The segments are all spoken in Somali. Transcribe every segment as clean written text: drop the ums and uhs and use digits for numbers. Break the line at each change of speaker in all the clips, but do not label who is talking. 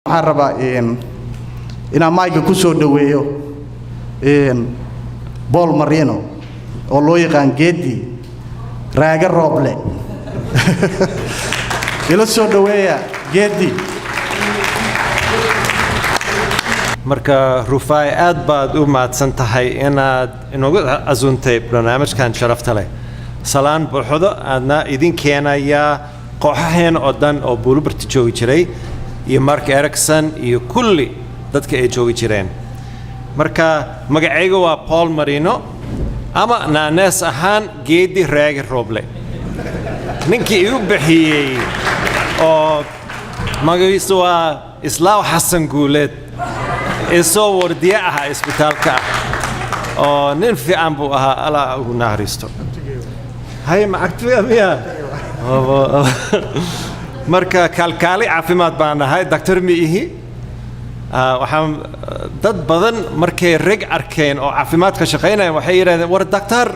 waxaan rabaa inaan mayga ku soo dhaweeyo Paul Marino oo loo yaqaan Geedi raaga rooble ila soo dhaweeya Geedi
marka Rufai aad baad u mahadsan tahay inaad inoogu azuuntay barnaamijkan sharafta leh salaan buuxdo aadna idin keenaya kooxaheen oo dhan oo Buulbarti joogi jiray iyo Mark Erickson iyo kulli dadka ay joogi jireen marka magacayga waa Paul Marino ama naanees ahaan Geedi raaga rooble ninkii igu bixiyay oo magaciisu waa Islaaw Xasan Guuleed isoo wardiye ah isbitaalka oo nin fiican buu ahaa ala ugu naxariisto hay ma agtiya miya marka kalkaali caafimaad baan ahay doctor miihi waxaan dad badan markay rag arkeen oo caafimaad ka shaqeynayaan waxay yiraahdeen war doctor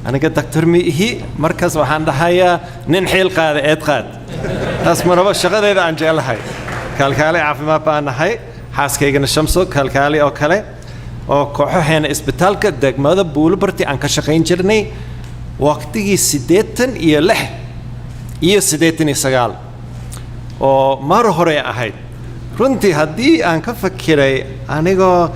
aniga doctor miihi markaas waxaan dhahayaa nin xil qaada eed qaad taas maraba shaqadeeda aan jecelahay kalkaali caafimaad baan ahay xaaskaygana Shamso kalkaali oo kale oo kooxaheena isbitaalka degmada Buulbarti aan ka shaqeyn jirnay waqtigii 86 iyo 89 oo mar hore ahayd runtii haddii aan ka fakiray anigoo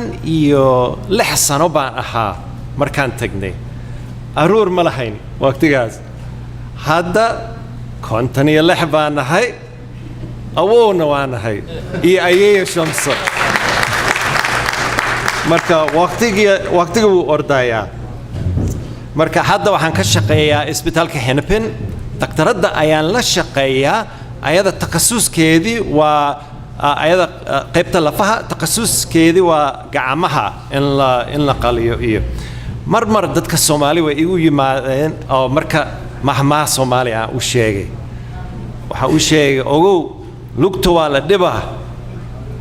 26 sano baan ahaa markaan tagnay aruur ma lahayn waqtigaas hadda 56 baan ahay awowna waan ahay iyo ayeeyo Shamso marka waqtiga wuu ordayaa marka hadda waxaan ka shaqeeyaa isbitaalka Hennepin daktarada ayaan la shaqeeyaa ayada takhasuskeedii waa ayada qaybta lafaha takhasuskeedii waa gacmaha in la qaliyo iyo mar dadka Soomaali way igu yimaadeen oo marka mahmaa Soomaali aan u sheegay waxa uu sheegay ogow lugta waa la dhibaa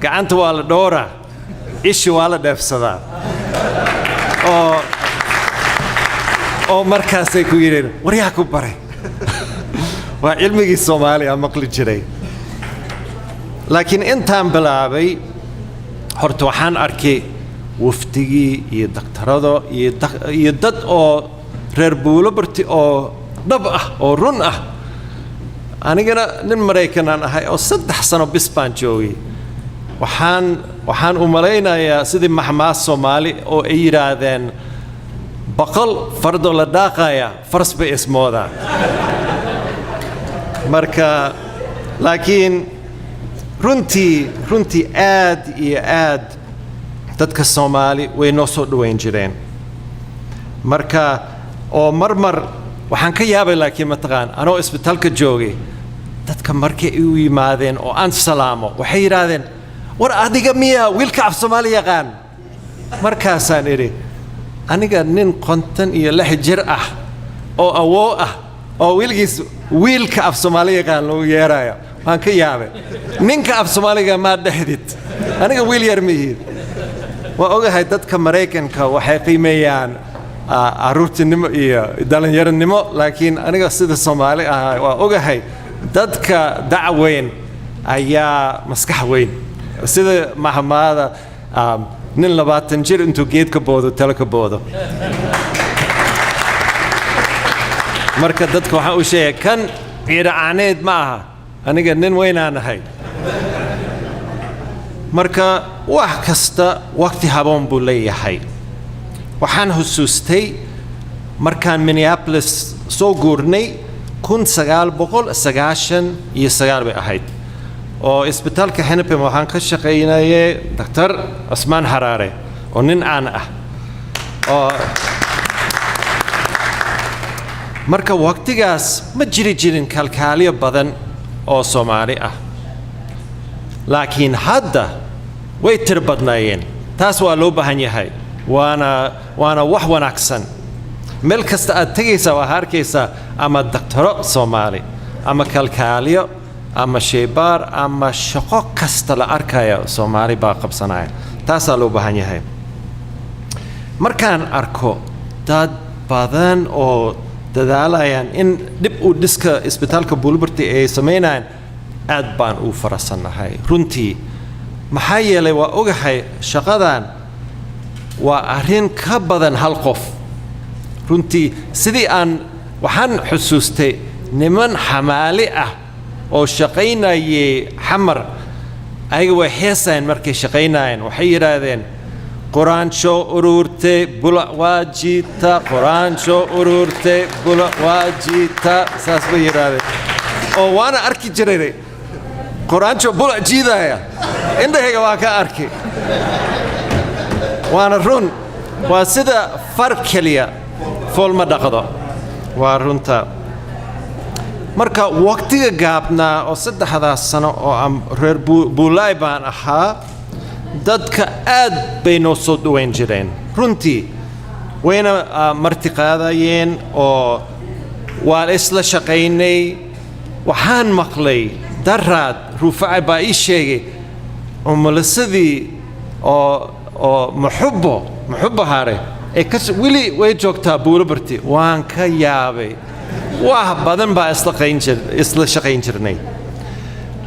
gacanta waa la dhooraa ishi waa la dheefsadaa oo markaasay ku yireen waryaa ku baray waa cilmigii Soomaaliya maqli jiray laakiin intaan bilaabay horta waxaan arkay waftigii iyo daktarado iyo dad oo reer Buulbarti oo dhab ah oo run ah anigana nin Mareykan ahay oo 3 sano bis baan joogay waxaan u maleynayaa sidii mahmaa Soomaali oo ay yiraahdeen baqal fardo la daaqaya fars bay ismooda marka laakiin runtii aad iyo aad dadka Soomaali way noo soo dhaweyn jireen marka oo mar waxaan ka yaabay laakiin ma taqaan anoo isbitaalka joogay dadka markay u yimaadeen oo aan salaamo waxay yiraahdeen war adiga miya wiilka af Soomaali yaqaan markaasaan iri aniga nin 56 jir ah oo awoo ah oo wiilka af Soomaali yaqaan loo yeerayo waan ka yaabay ninka af Soomaaliga ma dhahdid aniga wiil yar mihi waa ogahay dadka Mareykanka waxay qiimeeyaan aruurtinimo iyo dhalinyaronimo laakiin aniga sida Soomaali ah waa ogahay dadka dacweyn ayaa maskax weyn sida mahmaada nin 20 jir intuu geed ka boodo tala ka boodo marka dadka waxa uu sheegay kan ciidaaneed ma aha aniga nin weynaan ahay marka wax kasta waqti haboon buu leeyahay waxaan xusuustay markaan Minneapolis soo guurnay 1999 bay ahayd oo isbitaalka Hennepin waxaan ka shaqeynayay Dr. Osman Harare oo nin aan ah oo marka waqtigaas ma jirin kalkaaliyo badan oo Soomaali ah laakiin hadda way tirbadnaayeen taas waa loo baahan yahay waana wax wanaagsan meel kasta aad tagaysaa waa arkaysaa ama daktaro Soomaali ama kalkaaliyo ama sheybaar ama shaqo kasta la arkayo Soomaali baa qabsanaya taas loo baahan yahay markaan arko dad badan oo dadaalayaan in dib u dhiska isbitaalka Buulbarti ay sameeyaan aad baan u faraxsanahay runtii maxaa yeelay waa ogahay shaqadan waa arrin ka badan hal qof runtii sidii aan waxaan xusuustay niman xamaali ah oo shaqaynayay xamar ayaga way heesayeen markay shaqaynayeen waxay yidhaahdeen quraansho ururte bula waajita quraansho ururte bula waajita saas bay yidhaahdeen oo waana arki jiray quraansho bula jiidaya indhahayga waa ka arki waana run waa sida far keliya fool ma dhaqdo waa runta marka waqtiga gaabnaa oo 3 sano oo aan reer buulaay baan ahaa dadka aad bay noo soo dhaweyn jireen runtii wayna martiqaadayeen oo waa isla shaqaynay waxaan maqlay daraad ruufacay baa ii sheegay umalasadii oo muxubbo hare ee wili way joogtaa Buulabarti waan ka yaabay wax badan baa isla shaqayn jirnay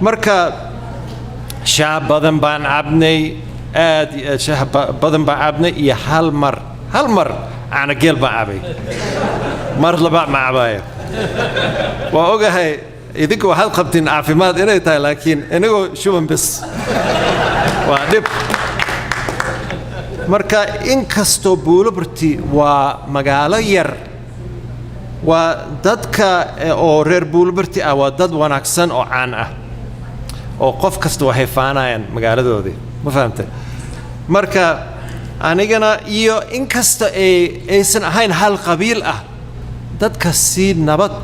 marka shaah badan baan cabnay aad shaah badan baan cabnay iyo hal mar ana geel baan cabay mar laba ma cabay waa ogahay idinku waxaad qabtiin caafimaad inay tahay laakiin inagoo shuban bis waa dhib marka inkastoo Buulabarti waa magaalo yar waa dadka oo reer Buulabarti ah waa dad wanaagsan oo caan ah oo qof kasta waxay faanayaan magaaladoodii ma fahamtay marka anigana iyo inkasta aysan ahayn hal qabiil ah dadka si nabad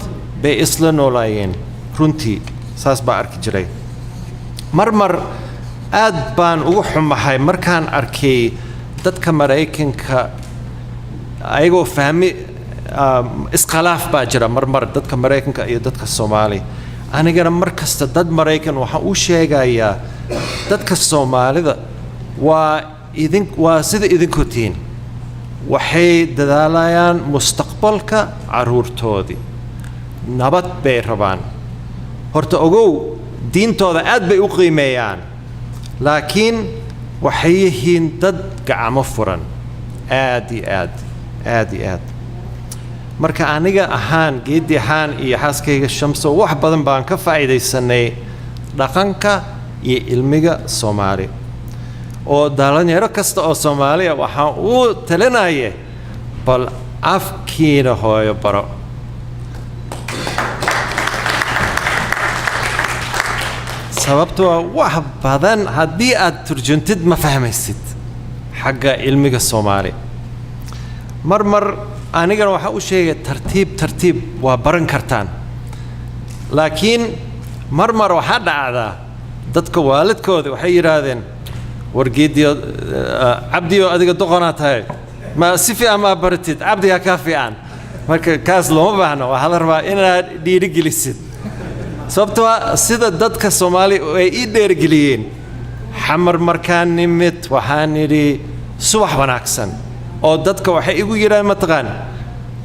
bay isla noolaayeen runtii saas baa arki jiray marmar aad baan ugu xumahay markaan arkay dadka Mareykanka ayagoo fahmi iskhilaaf baa jira marmar dadka Mareykanka iyo dadka Soomaali anigana markasta dad Mareykan waxa uu sheegayaa dadka Soomaalida waa sida idinku tiin waxay dadaalayaan mustaqbalka caruurtoodii nabad bay rabaan horta ogow diintooda aad bay u qiimeeyaan laakiin waxay yihiin dad gacmo furan aad iyo aad marka aniga ahaan geedi ahaan iyo xaaskayga Shamso wax badan baan ka faa'iideysanay dhaqanka iyo ilmiga Soomaali oo dhalinyaro kasta oo Soomaali ah waxaan u talinayay bal afkiina hooyo baro sababtoo wax badan haddii aad turjuntid ma fahmaysid xagga ilmiga Soomaali marmar anigana waxa uu sheegay tartiib waa baran kartaan laakiin marmar waxa dhacda dadka waalidkooda waxay yiraahdeen wargeediyo abdiyo adiga doqona tahay ma si fiican ma baratid abdiga ka fiican marka kaas loo baahno waxa la rabaa inaad dhiirigelisid sababtoo sida dadka Soomaali ay dhiirigeliyeen xamar markaan nimid waxaan yiri subax wanaagsan oo dadka waxay igu yiraahdeen ma taqaan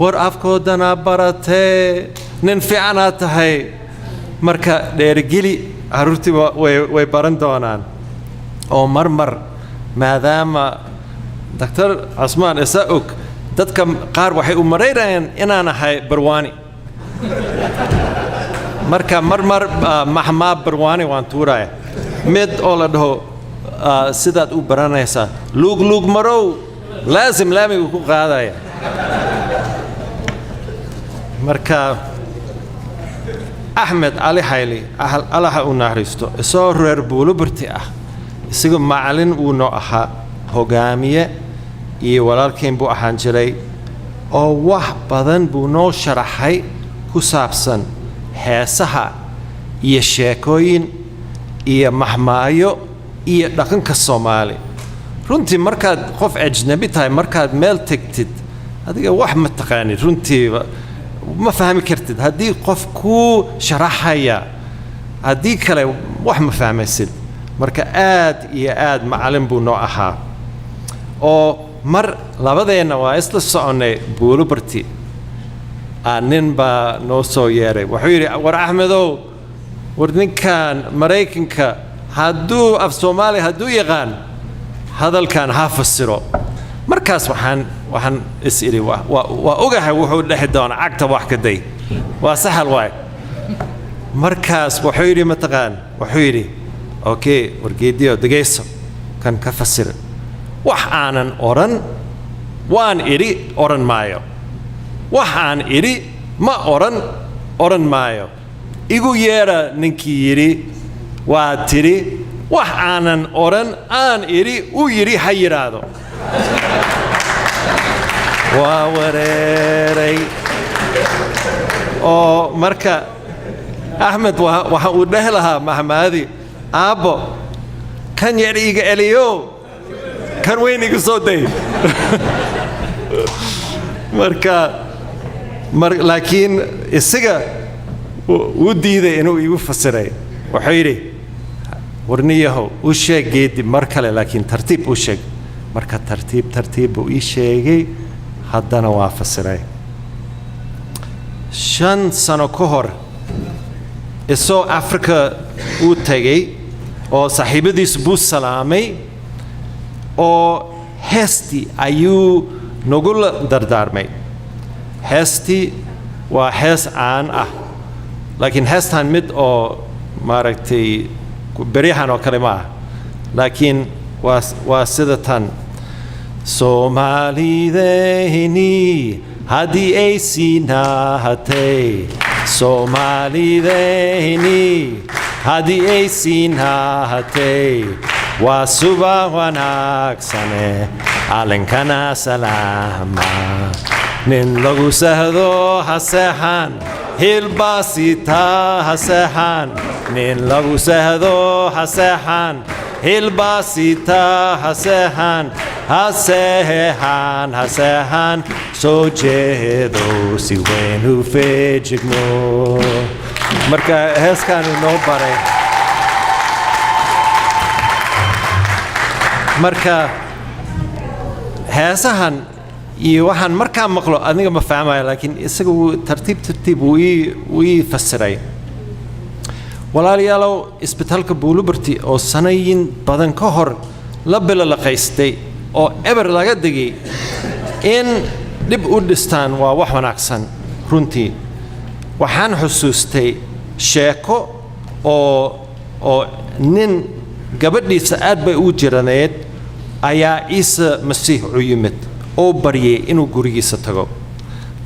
war afkoodana baratee nin fiican aad tahay marka dhiirigeli caruurtii way baran doonaan oo marmar maadaama Dr. Cusmaan Isaaq dadka qaar waxay u mareeyeen inaan ahay barwaani marka marmar mahma barwaani waan tuuray mid oo la dhaho sidaad u baranaysaa luug marow لازم لامي ku qaadaya marka Ahmed Ali Hayli Allah u naxariisto soo reer Buulabarti ah isaga macallin uu noo ahaa hogaamiye iyo walaalkeen buu ahaan jiray oo wax badan buu noo sharaxay ku saabsan heesaha iyo sheekooyin iyo mahmaayo iyo dhaqanka Soomaali runtii markaad qof ajnabi tahay markaad meel tagtid adiga wax ma taqaanid runtii ma fahmi kartid haddii qof ku sharaxaya haddii kale wax ma fahmaysid marka aad iyo aad macallin buu noo ahaa oo mar labadeena waa isla soconay Buulabarti nin baa noo soo yeeray wuxuu yiri war Ahmedow warninkan maraykanka hadduu af soomaali hadduu yaqaan hadalkan ha fasiro markaas waxaan is iri waa ogahay wuxuu dhexi doonaa cagta wax ka day waa sahal waay markaas wuxuu yidhi mataqaan wuxuu yidhi okay wargeediyo dhegayso kan ka fasir wax aanan oran waan idhi oran maayo wax aan idhi ma oran maayo igu yeera ninkii yidhi waa tidhi wax aanan oran aan idhi u yidhi ha yidhaahdo waa wareeray oo marka axmed waxa uu dheh lahaa mahmaadi aabbo kan yar iga eliyo kan weyn iga soo day laakiin isaga wuu diiday inuu igu fasiray wuxuu yidhi warniyahow u sheeg geedi mar kale laakiin tartiib u sheeg marka tartiib buu ii sheegay haddana waa fasiray 5 sano ka hor isoo Afrika uu tagay oo saaxiibadiis buu salaamay oo heestii ayuu nagula dardaarmay heestii waa hees aan ah laakiin heestan mid oo maaragtay beryahan oo kale ma ah laakiin waa sida tan Soomaalidayni haddii ay siinahatay Soomaalidayni haddii ay siinahatay waa subax wanaagsane calankana salaama nin lagu sahdo ha seexan hilbaasita ha seexan nin lagu sahdo ha seexan hilbaasita ha seexan ha seexan soo jeedo si weyn u feejigno marka heeskan inoo baray marka heesahan iyo waxaan markaa maqlo adiga ma fahmayo laakiin isaga wuu tartiib wuu ii fasiray walaalayaalow isbitaalka buulubarti oo sanayin badan ka hor la bilalaqaystay oo eber laga digay in dib u dhistaan waa wax wanaagsan runtii waxaan xusuustay sheeko oo nin gabadhiisa aad bay u jiraneed ayaa ciise masiix u yimid oo baryay inuu gurigiisa tago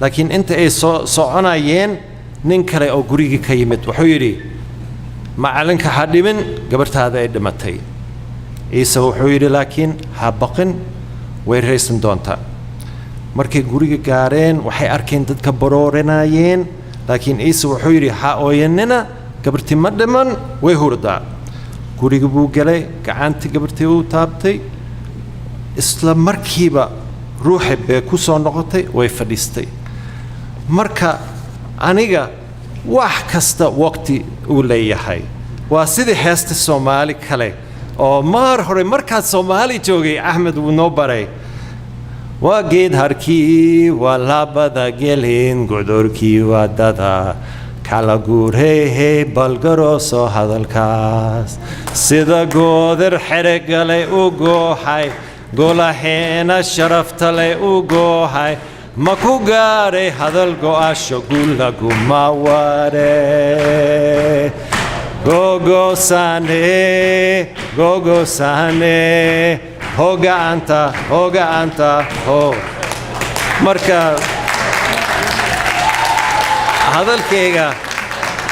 laakiin inta ay soconayeen nin kale oo gurigii ka yimid wuxuu yidhi macalinka ha dhimin gabartaada ay dhimatay ciise wuxuu yidhi laakiin ha baqin way raysan doontaa markay guriga gaareen waxay arkeen dadka barooranayeen laakiin ciise wuxuu yidhi ha ooyanina gabartii ma dhiman way hurdaa guriga buu galay gacantii gabartii uu taabtay isla markiiba ruuxi bay ku soo noqotay way fadhiistay marka aniga wax kasta waqti uu leeyahay waa sidii heesta Soomaali kale oo maar hore markaad Soomaali joogay Axmed wuu noo baray waa geed harkii waa labada gelin godorkii waa dada kala guurhey balgarooso hadalkaas sida goodir xeregalay u gooxay golaheena sharafta leh u goohay ma ku gaaray hadal go'asho gulaguma ware gogosane hogaanta ho marka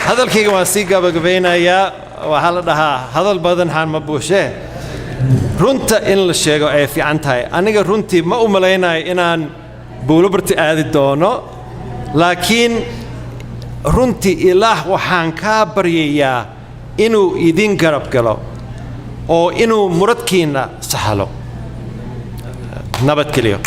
hadalkayga waan sii gabagabeynayaa waxaa la dhahaa hadal badan haan ma buushee runta in la sheego ay fiican tahay aniga runtii ma u malaynayo inaan buulubarti aadi doono laakiin runtii ilaah waxaan kaa baryayaa inuu idin garab galo oo inuu muradkiina sahalo nabad geliyo